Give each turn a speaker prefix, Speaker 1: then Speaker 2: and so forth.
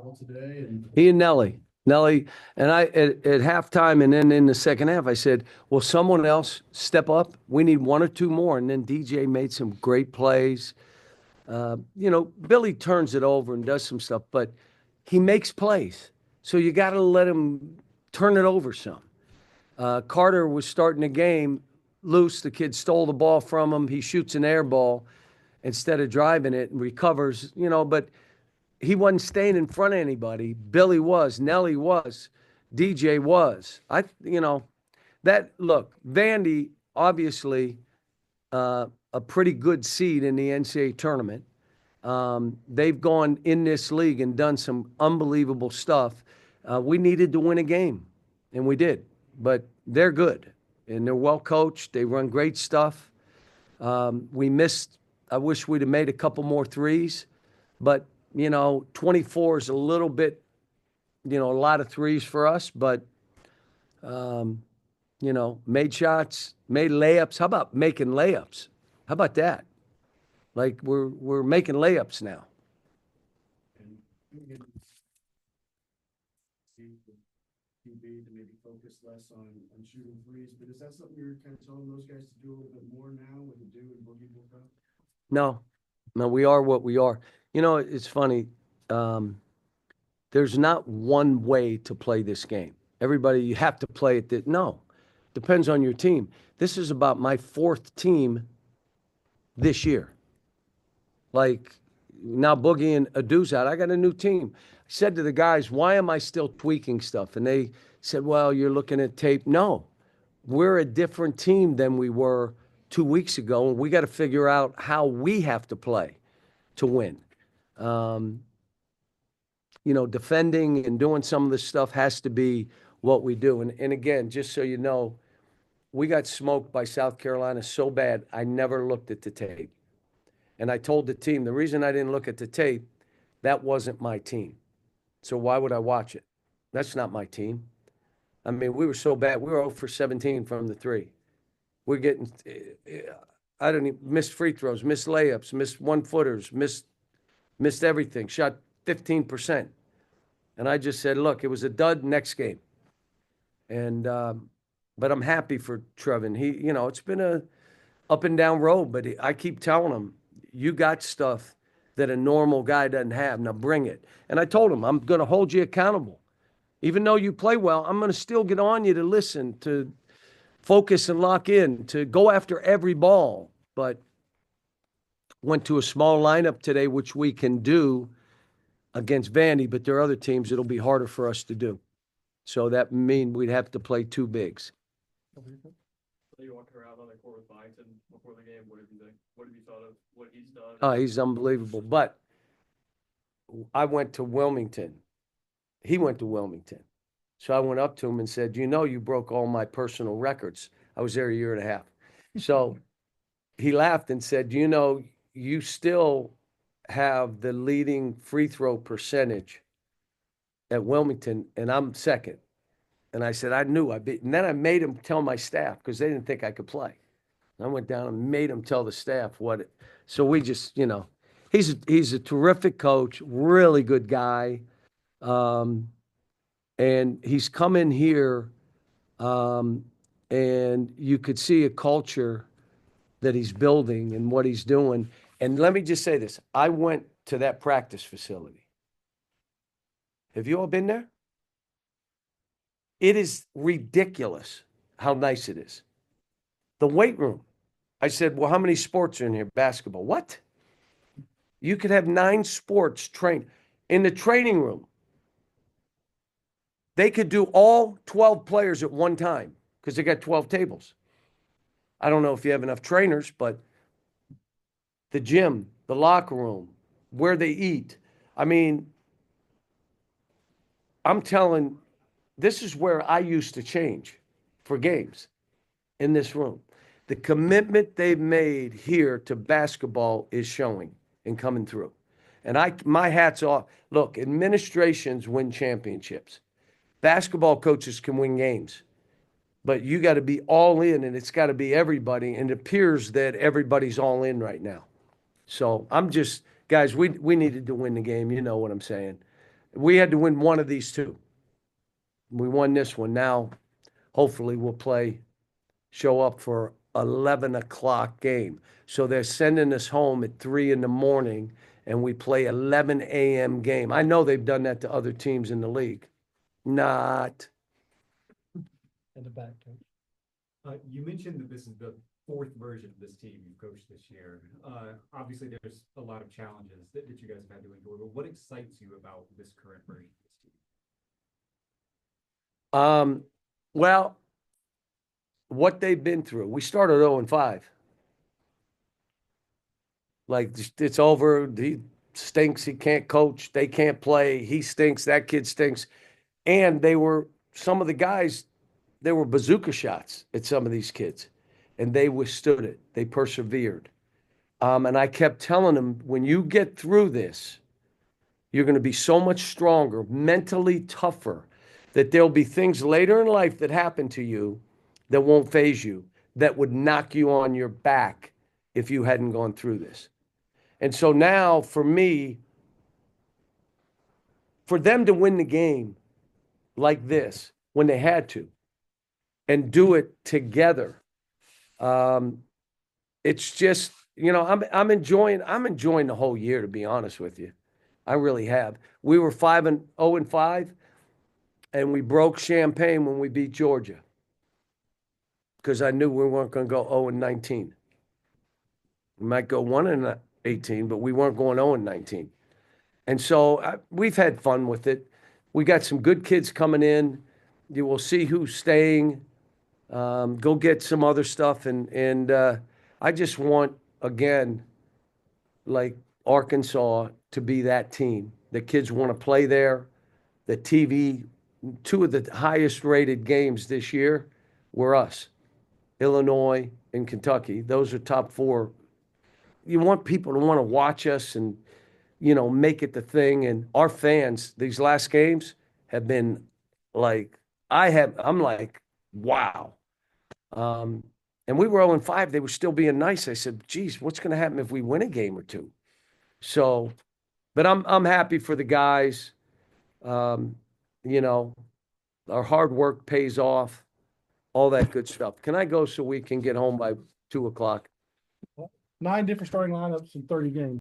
Speaker 1: ball today. And
Speaker 2: He and Nelly, and I at halftime and then in the second half, I said, "Will someone else step up? We need one or two more." And then DJ made some great plays. Billy turns it over and does some stuff, but he makes plays. So you got to let him turn it over some. Carter was starting the game loose. The kid stole the ball from him. He shoots an air ball instead of driving it and recovers, but he wasn't staying in front of anybody. Billy was, Nelly was, DJ was. Look, Vandy, obviously, a pretty good seed in the NCAA tournament. They've gone in this league and done some unbelievable stuff. We needed to win a game, and we did. But they're good, and they're well coached. They run great stuff. We missed. I wish we'd have made a couple more threes, but 24 is a little bit, a lot of threes for us. But made shots, made layups. How about making layups? How about that? Like we're making layups now.
Speaker 1: and maybe see the QB to maybe focus less on shooting threes. But is that something you're kind of telling those guys to do a little bit more now with the do and boogie book up?
Speaker 2: No, no, we are what we are. It's funny. There's not one way to play this game. Everybody, you have to play it. No, depends on your team. This is about my fourth team this year. Like now, Boogie and Adu's out. I got a new team. I said to the guys, why am I still tweaking stuff? And they said, well, you're looking at tape. No, we're a different team than we were 2 weeks ago, and we got to figure out how we have to play to win. Defending and doing some of this stuff has to be what we do. And again, just so you know, we got smoked by South Carolina so bad, I never looked at the tape. And I told the team, the reason I didn't look at the tape, that wasn't my team. So why would I watch it? That's not my team. I mean, we were so bad. We were 0 for 17 from the three. We're getting, I don't even, missed free throws, missed layups, missed one-footers, missed everything, shot 15%. And I just said, look, it was a dud next game. And, but I'm happy for Trevin. It's been a up and down road, but I keep telling him, you got stuff that a normal guy doesn't have. Now bring it. And I told him, I'm going to hold you accountable. Even though you play well, I'm going to still get on you to listen, to focus and lock in, to go after every ball. But went to a small lineup today, which we can do against Vandy, but there are other teams it'll be harder for us to do. So that means we'd have to play two bigs.
Speaker 3: So you walked around on the court with Byington before the game. What did you think? What have you thought of what he's done?
Speaker 2: Oh, he's unbelievable. But I went to Wilmington. He went to Wilmington. So I went up to him and said, you broke all my personal records. I was there a year and a half. So he laughed and said, you still have the leading free throw percentage at Wilmington, and I'm second. And I said, I knew I beat. And then I made him tell my staff because they didn't think I could play. I went down and made him tell the staff what it. So we just, he's a terrific coach, really good guy. And he's come in here, and you could see a culture that he's building and what he's doing. And let me just say this. I went to that practice facility. Have you all been there? It is ridiculous how nice it is. The weight room. I said, well, how many sports are in here? Basketball. What? You could have 9 sports trained. In the training room, they could do all 12 players at one time because they got 12 tables. I don't know if you have enough trainers, but the gym, the locker room, where they eat. I mean, I'm telling, this is where I used to change for games in this room. The commitment they've made here to basketball is showing and coming through. And my hat's off. Look, administrations win championships. Basketball coaches can win games. But you got to be all in, and it's got to be everybody. And it appears that everybody's all in right now. So I'm just, guys, we needed to win the game. You know what I'm saying. We had to win one of these two. We won this one. Now, hopefully we'll show up for 11 o'clock game. So they're sending us home at 3 in the morning and we play 11 a.m. game. I know they've done that to other teams in the league. Not.
Speaker 4: In the back, Coach.
Speaker 5: You mentioned that this is the fourth version of this team you've coached this year. Obviously, there's a lot of challenges that you guys have had to endure, but what excites you about this current version of this team?
Speaker 2: Well, what they've been through. We started 0-5. Like, it's over. He stinks. He can't coach. They can't play. He stinks. That kid stinks. And some of the guys, they were bazooka shots at some of these kids. And they withstood it. They persevered. And I kept telling them, when you get through this, you're going to be so much stronger, mentally tougher, that there'll be things later in life that happen to you that won't phase you, that would knock you on your back if you hadn't gone through this. And so now, for me, for them to win the game like this, when they had to, and do it together, it's just, I'm enjoying the whole year, to be honest with you. I really have. We were 0-5, and we broke champagne when we beat Georgia, because I knew we weren't going to go 0-19. We might go 1-18, but we weren't going 0-19. And so we've had fun with it. We got some good kids coming in. You will see who's staying. Go get some other stuff. And I just want, again, like Arkansas, to be that team. The kids want to play there. The TV, two of the highest rated games this year were us. Illinois and Kentucky. Those are top 4. You want people to want to watch us and, make it the thing. And our fans, these last games have been like, I'm like, wow. And we were 0-5. They were still being nice. I said, geez, what's going to happen if we win a game or two? So, but I'm happy for the guys. Our hard work pays off, all that good stuff. Can I go so we can get home by 2 o'clock?
Speaker 4: 9 different starting lineups in 30 games.